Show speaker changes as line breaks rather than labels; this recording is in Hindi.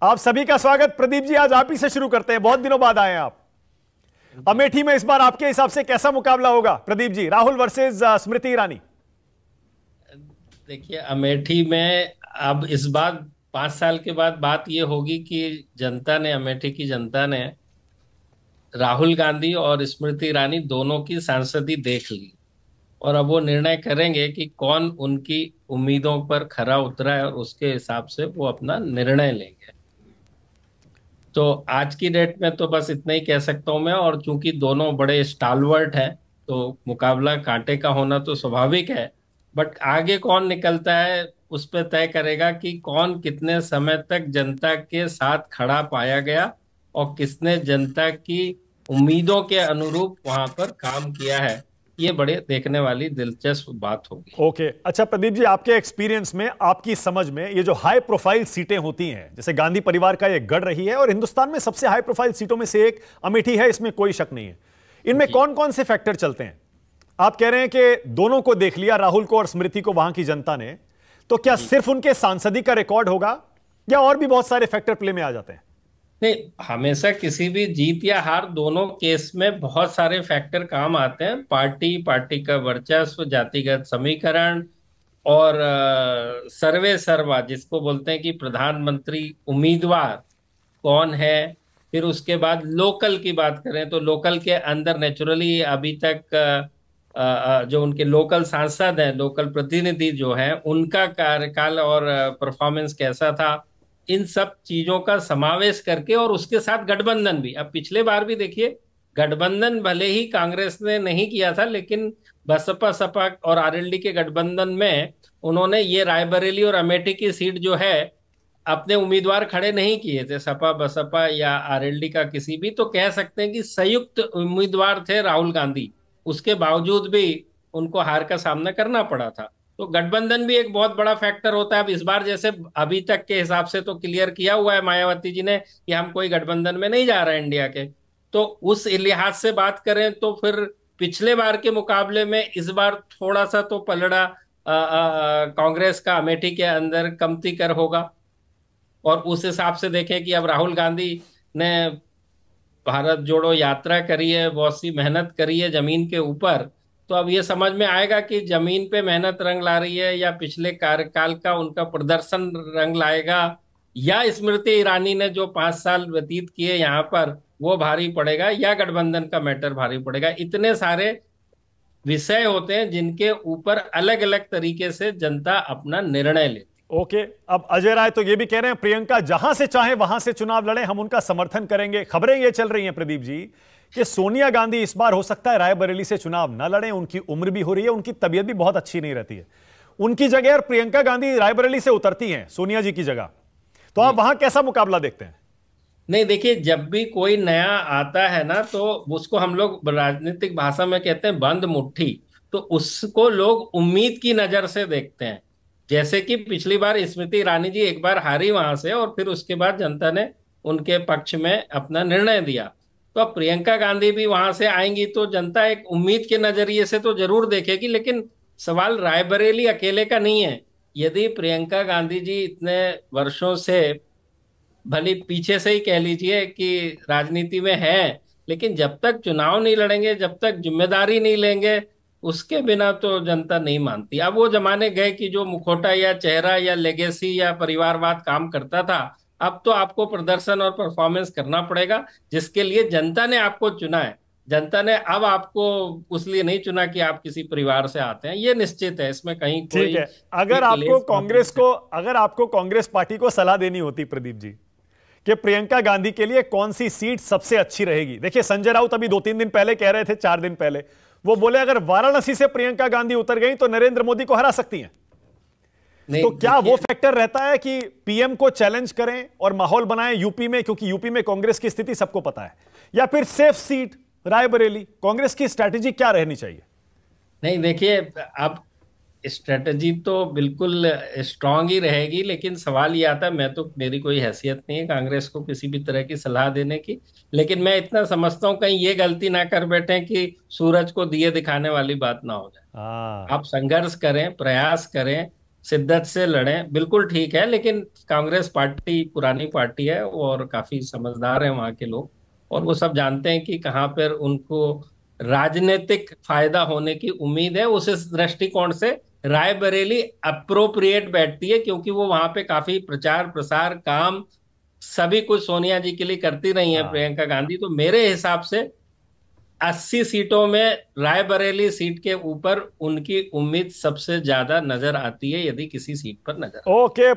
आप सभी का स्वागत। प्रदीप जी, आज आप ही से शुरू करते हैं, बहुत दिनों बाद आए हैं आप। अमेठी में इस बार आपके हिसाब से कैसा मुकाबला होगा प्रदीप जी, राहुल वर्सेस स्मृति ईरानी?
देखिए, अमेठी में अब इस बार 5 साल के बाद बात यह होगी कि जनता ने, अमेठी की जनता ने राहुल गांधी और स्मृति ईरानी दोनों की सांसदी देख ली और अब वो निर्णय करेंगे कि कौन उनकी उम्मीदों पर खरा उतरा है और उसके हिसाब से वो अपना निर्णय लेंगे। तो आज की डेट में तो बस इतना ही कह सकता हूं मैं। और चूंकि दोनों बड़े स्टालवर्ट हैं तो मुकाबला कांटे का होना तो स्वाभाविक है। बट आगे कौन निकलता है उस पर तय करेगा कि कौन कितने समय तक जनता के साथ खड़ा पाया गया और किसने जनता की उम्मीदों के अनुरूप वहां पर काम किया है। ये बड़े देखने वाली दिलचस्प बात होगी।
ओके, अच्छा प्रदीप जी, आपके एक्सपीरियंस में, आपकी समझ में, ये जो हाई प्रोफाइल सीटें होती हैं, जैसे गांधी परिवार का ये गढ़ रही है और हिंदुस्तान में सबसे हाई प्रोफाइल सीटों में से एक अमेठी है, इसमें कोई शक नहीं है। इनमें
जी।
कौन कौन से फैक्टर चलते हैं? आप कह रहे हैं कि दोनों को देख लिया, राहुल को और स्मृति को, वहां की जनता ने, तो क्या
जी
सिर्फ उनके सांसदी का रिकॉर्ड होगा या और भी बहुत सारे फैक्टर प्ले में आ जाते हैं?
नहीं, हमेशा किसी भी जीत या हार दोनों केस में बहुत सारे फैक्टर काम आते हैं। पार्टी, पार्टी का वर्चस्व, जातिगत समीकरण और सर्वे सर्वा जिसको बोलते हैं कि प्रधानमंत्री उम्मीदवार कौन है। फिर उसके बाद लोकल की बात करें तो लोकल के अंदर नेचुरली अभी तक जो उनके लोकल सांसद हैं, लोकल प्रतिनिधि जो हैं, उनका कार्यकाल और परफॉर्मेंस कैसा था। इन सब चीजों का समावेश करके और उसके साथ गठबंधन भी। अब पिछले बार भी देखिए, गठबंधन भले ही कांग्रेस ने नहीं किया था लेकिन बसपा सपा और आरएलडी के गठबंधन में उन्होंने ये रायबरेली और अमेठी की सीट जो है अपने उम्मीदवार खड़े नहीं किए थे, सपा बसपा या आरएलडी का किसी भी। तो कह सकते हैं कि संयुक्त उम्मीदवार थे राहुल गांधी, उसके बावजूद भी उनको हार का सामना करना पड़ा था। तो गठबंधन भी एक बहुत बड़ा फैक्टर होता है। अब इस बार जैसे अभी तक के हिसाब से तो क्लियर किया हुआ है मायावती जी ने कि हम कोई गठबंधन में नहीं जा रहे हैं इंडिया के। तो उस लिहाज से बात करें तो फिर पिछले बार के मुकाबले में इस बार थोड़ा सा तो पलड़ा कांग्रेस का अमेठी के अंदर कमती कर होगा। और उस हिसाब से देखें कि अब राहुल गांधी ने भारत जोड़ो यात्रा करी है, बहुत सी मेहनत करी है जमीन के ऊपर। तो अब ये समझ में आएगा कि जमीन पे मेहनत रंग ला रही है या पिछले कार्यकाल का उनका प्रदर्शन रंग लाएगा, या स्मृति ईरानी ने जो 5 साल व्यतीत किए यहाँ पर वो भारी पड़ेगा, या गठबंधन का मैटर भारी पड़ेगा। इतने सारे विषय होते हैं जिनके ऊपर अलग अलग तरीके से जनता अपना निर्णय लेती।
ओके, अब अजय राय तो ये भी कह रहे हैं प्रियंका जहां से चाहे वहां से चुनाव लड़े, हम उनका समर्थन करेंगे। खबरें ये चल रही हैं प्रदीप जी कि सोनिया गांधी इस बार हो सकता है रायबरेली से चुनाव न लड़े, उनकी उम्र भी हो रही है, उनकी तबीयत भी बहुत अच्छी नहीं रहती है। उनकी जगह और प्रियंका गांधी रायबरेली से उतरती हैं सोनिया जी की जगह, तो आप
जी।
वहां कैसा मुकाबला देखते हैं?
नहीं, देखिए, जब भी कोई नया आता है ना तो उसको हम लोग राजनीतिक भाषा में कहते हैं बंद मुट्ठी। तो उसको लोग उम्मीद की नजर से देखते हैं। जैसे कि पिछली बार स्मृति ईरानी जी एक बार हारी वहां से और फिर उसके बाद जनता ने उनके पक्ष में अपना निर्णय दिया। तो अब प्रियंका गांधी भी वहां से आएंगी तो जनता एक उम्मीद के नजरिए से तो जरूर देखेगी। लेकिन सवाल रायबरेली अकेले का नहीं है। यदि प्रियंका गांधी जी इतने वर्षों से, भले पीछे से ही कह लीजिए कि राजनीति में है, लेकिन जब तक चुनाव नहीं लड़ेंगे, जब तक जिम्मेदारी नहीं लेंगे, उसके बिना तो जनता नहीं मानती। अब वो जमाने गए कि जो मुखौटा या चेहरा या लेगेसी या परिवारवाद काम करता था। अब तो आपको प्रदर्शन और परफॉर्मेंस करना पड़ेगा, जिसके लिए जनता ने आपको चुना है। जनता ने अब आपको उस लिए नहीं चुना कि आप किसी परिवार से आते हैं, ये निश्चित है, इसमें कहीं
ठीक
कोई
है, अगर
एक
आपको
लेस
कांग्रेस को, अगर आपको कांग्रेस पार्टी को सलाह देनी होती प्रदीप जी कि प्रियंका गांधी के लिए कौन सी सीट सबसे अच्छी रहेगी, देखिए संजय राउत अभी 2-3 दिन पहले कह रहे थे, 4 दिन पहले वो बोले अगर वाराणसी से प्रियंका गांधी उतर गई तो नरेंद्र मोदी को हरा सकती हैं।
नहीं,
तो क्या वो
देखिए,
फैक्टर रहता है कि पीएम को चैलेंज करें और माहौल बनाएं यूपी में, क्योंकि यूपी में कांग्रेस की स्थिति सबको पता है, या फिर सेफ सीट रायबरेली? कांग्रेस की स्ट्रैटेजी क्या रहनी चाहिए?
नहीं, देखिए, अब स्ट्रेटजी तो बिल्कुल स्ट्रांग ही रहेगी। लेकिन सवाल ये आता है, मैं तो, मेरी कोई हैसियत नहीं है कांग्रेस को किसी भी तरह की सलाह देने की, लेकिन मैं इतना समझता हूं कहीं ये गलती ना कर बैठे कि सूरज को दिए दिखाने वाली बात ना हो जाए।
हाँ।
आप संघर्ष करें, प्रयास करें, शिद्दत से लड़ें, बिल्कुल ठीक है। लेकिन कांग्रेस पार्टी पुरानी पार्टी है और काफी समझदार है वहां के लोग, और वो सब जानते हैं कि कहाँ पर उनको राजनीतिक फायदा होने की उम्मीद है। उस दृष्टिकोण से रायबरेली अप्रोप्रिएट बैठती है, क्योंकि वो वहां पे काफी प्रचार प्रसार काम सभी कुछ सोनिया जी के लिए करती रही है
हाँ।
प्रियंका गांधी। तो मेरे हिसाब से 80 सीटों में रायबरेली सीट के ऊपर उनकी उम्मीद सबसे ज्यादा नजर आती है, यदि किसी सीट पर नजर आती है।
ओके।